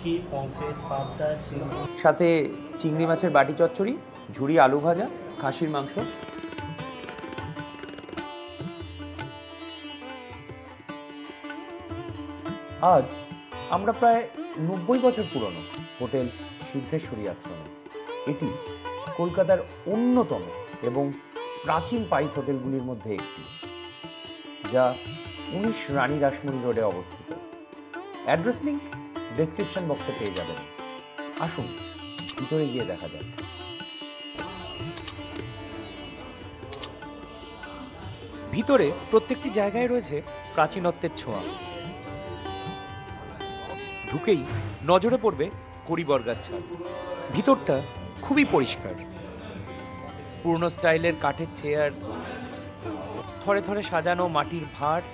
ভেটকি, পমফ্রেট, পাবদা, চিংড়ি, সাথে চিংড়ি মাছের বাটি চচ্চড়ি, ঝুরি আলু ভাজা, খাসির মাংস। আজ আমরা প্রায় 90 বছর পুরনো হোটেল সিদ্ধেশ্বরী আশ্রমে। এটি কলকাতার অন্যতম এবং প্রাচীন পাইস হোটেলগুলির মধ্যে একটি, যা 19 রানী রাসমণি রোডে অবস্থিত। অ্যাড্রেস লিঙ্ক ডেসক্রিপশন বক্সে পেয়ে যাবেন। আসুন ভিতরে গিয়ে দেখা যাক। ভিতরে প্রত্যেকটি জায়গায় রয়েছে প্রাচীনত্বের ছোঁয়া। ঢুকেই নজরে পড়বে কড়িবর্গার ছাদ। ভিতরটা খুবই পরিষ্কার, পুরনো স্টাইলের কাঠের চেয়ার, থরে থরে সাজানো মাটির ভাঁড়।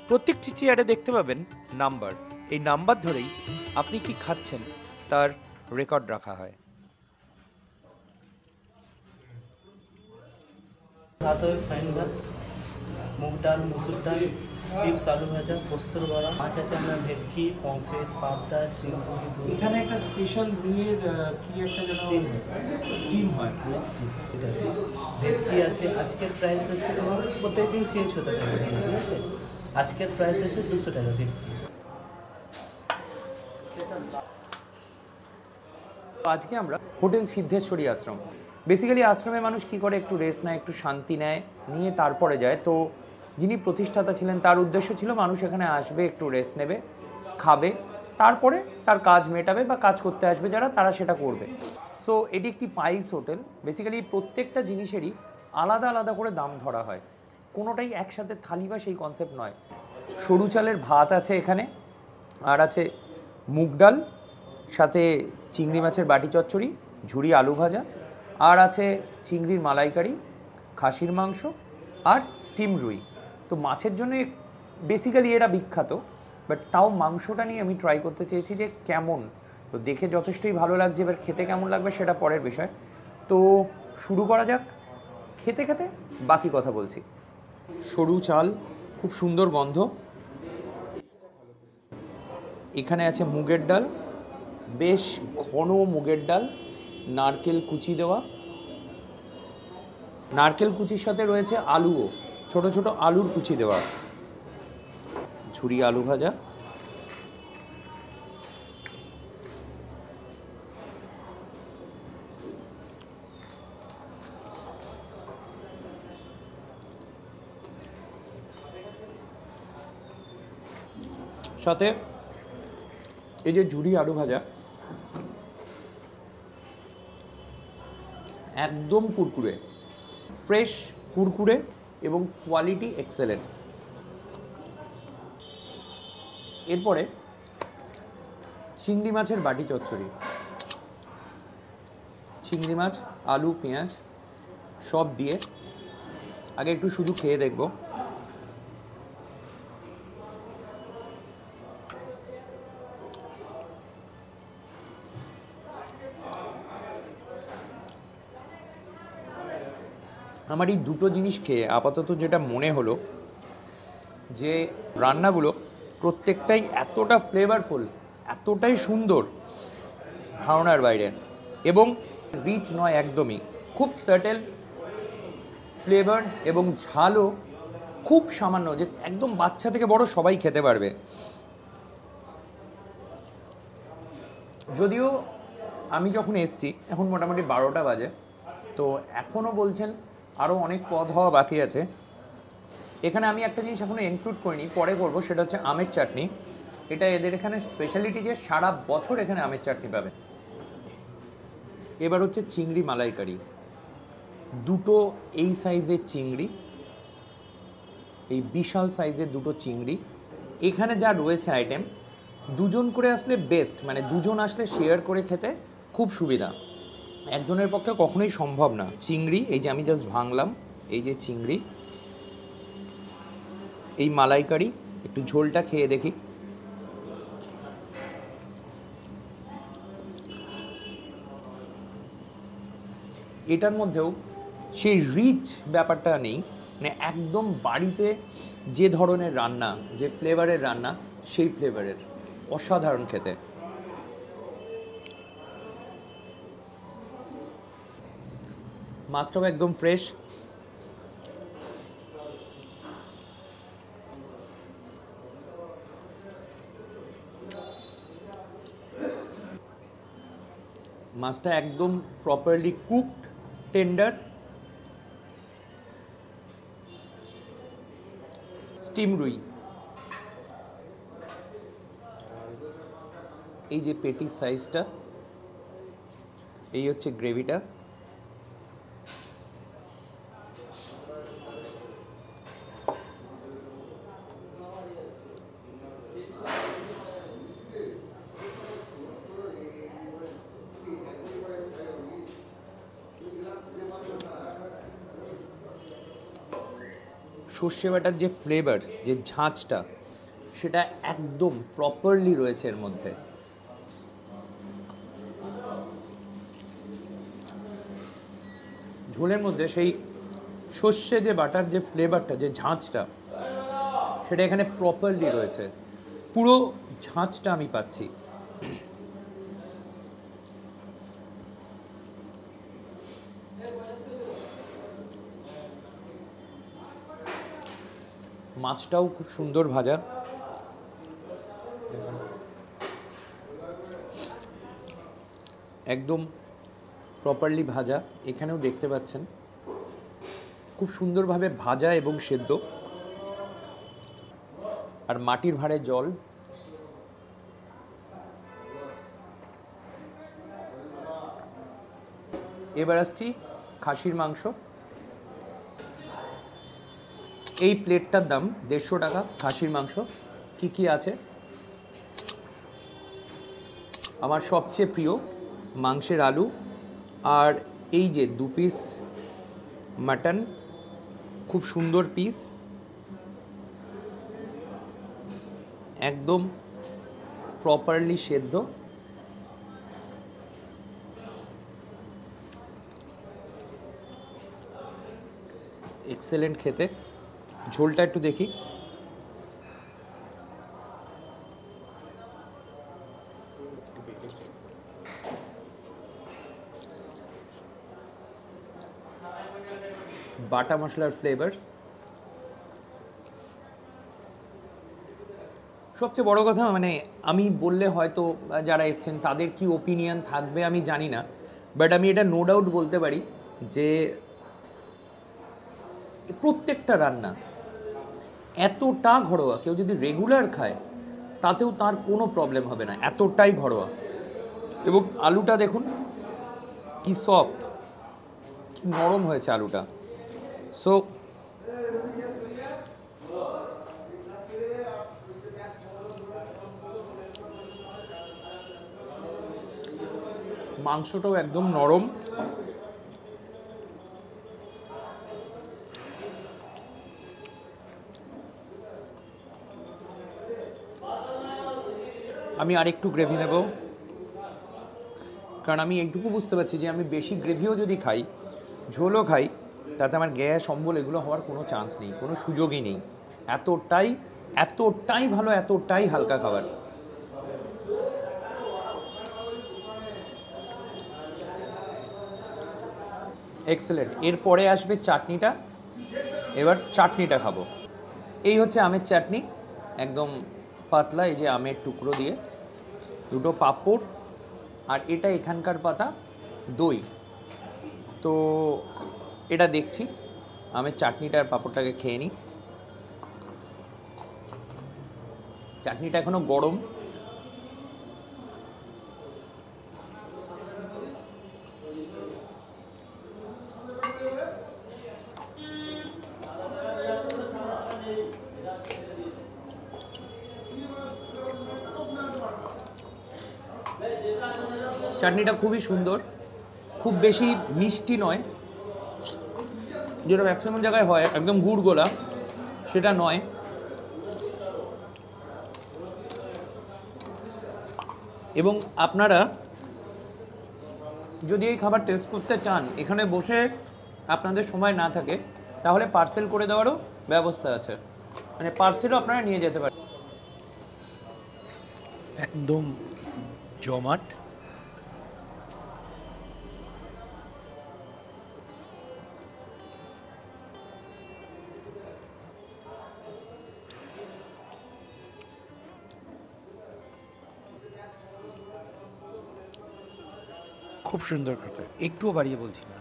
প্রত্যেকটি চেয়ারে দেখতে পাবেন নাম্বার। এই নাম্বার ধরেই আপনি কি খাচ্ছেন তার রেকর্ড রাখা হয়। ভাত, ফ্রাইড ভাত, মুগ ডাল, মুসুর ডাল, চিপস, আলু ভাজা, পোস্তর বড়া, মাছ আছে আমরা ভেটকি, পমফ্রেট, পাবদা, চিংড়ি। এখানে একটা স্পেশাল রুইয়ের কি একটা স্টিম হয়। ভেটকি আছে, আজকের প্রাইস হচ্ছে তোমার প্রত্যেকদিন চেঞ্জ হতে থাকে, ঠিক আছে? আজকের প্রাইস হচ্ছে 200 টাকা ভেটকি। আজকে আমরা হোটেল সিদ্ধেশ্বরী আশ্রম। বেসিক্যালি আশ্রমে মানুষ কি করে, একটু রেস্ট নেয়, একটু শান্তি নেয়, নিয়ে তারপরে যায়। তো যিনি প্রতিষ্ঠাতা ছিলেন তার উদ্দেশ্য ছিল মানুষ এখানে আসবে, একটু রেস্ট নেবে, খাবে, তারপরে তার কাজ মেটাবে বা কাজ করতে আসবে যারা, তারা সেটা করবে। সো এটি একটি পাইস হোটেল। বেসিক্যালি প্রত্যেকটা জিনিসেরই আলাদা আলাদা করে দাম ধরা হয়, কোনোটাই একসাথে থালি বা সেই কনসেপ্ট নয়। সরু চালের ভাত আছে এখানে, আর আছে মুগ ডাল, সাথে চিংড়ি মাছের বাটি চচ্চড়ি, ঝুরি আলু ভাজা, আর আছে চিংড়ির মালাইকারি, খাসির মাংস আর স্টিম রুই। তো মাছের জন্য বেসিক্যালি এরা বিখ্যাত, বাট তাও মাংসটা নিয়ে আমি ট্রাই করতে চেয়েছি যে কেমন। তো দেখে যথেষ্টই ভালো লাগছে, এবার খেতে কেমন লাগবে সেটা পরের বিষয়। তো শুরু করা যাক। খেতে খেতে বাকি কথা বলছি। সরু চাল, খুব সুন্দর গন্ধ। এখানে আছে মুগের ডাল, বেশ ঘন মুগের ডাল, নারকেল কুচি দেওয়া। নারকেল কুচির সাথে রয়েছে আলুও, ছোট ছোট আলুর কুচি দেওয়া। ঝুরি আলু ভাজা, সাথে এই যে ঝুরি আলু ভাজা, একদম কুরকুরে, ফ্রেশ কুরকুরে এবং কোয়ালিটি এক্সেলেন্ট। এরপরে চিংড়ি মাছের বাটি চচ্চড়ি। চিংড়ি মাছ, আলু, পেঁয়াজ সব দিয়ে আগে একটু শুধু খেয়ে দেখব। আমার এই দুটো জিনিস খেয়ে আপাতত যেটা মনে হলো যে রান্নাগুলো প্রত্যেকটাই এতটা ফ্লেভারফুল, এতটাই সুন্দর, ধারণার বাইরে, এবং রিচ নয় একদমই, খুব সাটেল ফ্লেভার এবং ঝালও খুব সামান্য, যে একদম বাচ্চা থেকে বড় সবাই খেতে পারবে। যদিও আমি যখন এসছি এখন মোটামুটি 12টা বাজে, তো এখনও বলছেন আরও অনেক পদ হওয়া বাকি আছে। এখানে আমি একটা জিনিস এখনও ইনক্লুড করিনি, পরে করবো, সেটা হচ্ছে আমের চাটনি। এটা এদের এখানে স্পেশালিটি যে সারা বছর এখানে আমের চাটনি পাবে। এবার হচ্ছে চিংড়ি মালাইকারি। দুটো এই সাইজের চিংড়ি, এই বিশাল সাইজের দুটো চিংড়ি। এখানে যা রয়েছে আইটেম, দুজন করে আসলে বেস্ট, মানে দুজন আসলে শেয়ার করে খেতে খুব সুবিধা, একজনের পক্ষে কখনোই সম্ভব না। চিংড়ি এই যে আমি জাস্ট ভাঙলাম, এই যে চিংড়ি, এই মালাইকারি, একটু ঝোলটা খেয়ে দেখি। এটার মধ্যেও সেই রিচ ব্যাপারটা নেই, মানে একদম বাড়িতে যে ধরনের রান্না, যে ফ্লেভারের রান্না, সেই ফ্লেভারের। অসাধারণ খেতে। মাছটাও একদম ফ্রেশ। মাছটা একদম প্রপারলি কুকড, টেন্ডার। স্টিম রুই, এই যে পেটির সাইজটা, এই হচ্ছে গ্রেভিটা। সর্ষে বাটার যে ফ্লেভার, যে ঝাঁঝটা, সেটা একদম প্রপারলি রয়েছে এর মধ্যে। ঝোলের মধ্যে সেই সর্ষে যে বাটার যে ফ্লেভারটা, যে ঝাঁঝটা, সেটা এখানে প্রপারলি রয়েছে। পুরো ঝাঁঝটা আমি পাচ্ছি। মাছটাও খুব সুন্দর ভাজা। একদম প্রপারলি ভাজা। এখানেও দেখতে পাচ্ছেন খুব সুন্দরভাবে ভাজা এবং সেদ্ধ। আর মাটির ভাঁড়ে জল। এবার আসছি খাসির মাংস। এই প্লেটটার দাম 150 টাকা। খাসির মাংস কি কি আছে? আমার সবচেয়ে প্রিয় মাংসের আলু, আর এই যে 2 পিস মাটন, খুব সুন্দর পিস, একদম প্রপারলি সেদ্ধ। এক্সেলেন্ট খেতে। ঝোলটা একটু দেখি। বাটা মশলার ফ্লেভার। সবচেয়ে বড় কথা, মানে আমি বললে হয়তো যারা এসছেন তাদের কি ওপিনিয়ন থাকবে আমি জানি না, বাট আমি এটা নো ডাউট বলতে পারি যে প্রত্যেকটা রান্না এতটা ঘরোয়া, কেউ যদি রেগুলার খায় তাতেও তার কোনো প্রবলেম হবে না, এতটাই ঘরোয়া। এবং আলুটা দেখুন কি সফট, কি নরম হয়েছে আলুটা। সো মাংসটাও একদম নরম। আমি আরেকটু গ্রেভি নেব, কারণ আমি এইটুকু বুঝতে পারছি যে আমি বেশি গ্রেভিও যদি খাই, ঝোলও খাই, তাতে আমার গ্যাস, অম্বল এগুলো হওয়ার কোনো চান্স নেই, কোনো সুযোগই নেই। এতটাই এতটাই ভালো, এতটাই হালকা খাবার। এক্সেলেন্ট। এরপরে আসবে চাটনিটা। এবার চাটনিটা খাবো। এই হচ্ছে আমের চাটনি, একদম পাতলা, এই যে আমের টুকরো দিয়ে, 2টো পাঁপড়, আর এটা এখানকার পাতা দই। তো এটা দেখছি, আমের চাটনিটা আর পাঁপড়টাকে খেয়ে নিই। চাটনিটা এখনো গরম। চাটনিটা খুবই সুন্দর, খুব বেশি মিষ্টি নয়, যেটা ম্যাক্সিমাম জায়গায় হয় একদম গুড় গোলা, সেটা নয়। এবং আপনারা যদি এই খাবার টেস্ট করতে চান, এখানে বসে আপনাদের সময় না থাকে, তাহলে পার্সেল করে দেওয়ারও ব্যবস্থা আছে, মানে পার্সেলও আপনারা নিয়ে যেতে পারেন। একদম জমাট। খুব সুন্দর খেতে। একটুও বাড়িয়ে বলছি না।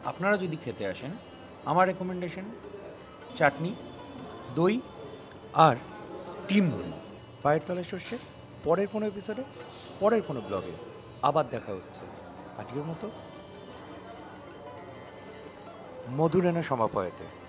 আপনারা যদি খেতে আসেন, আমার রেকমেন্ডেশন চাটনি, দই আর স্টিম পায়ের তলায় সর্ষে। পরের কোনো এপিসোডে, পরের কোনো ব্লগে আবার দেখা হচ্ছে। আজকের মতো মধুরেনা সমাপয়েতে।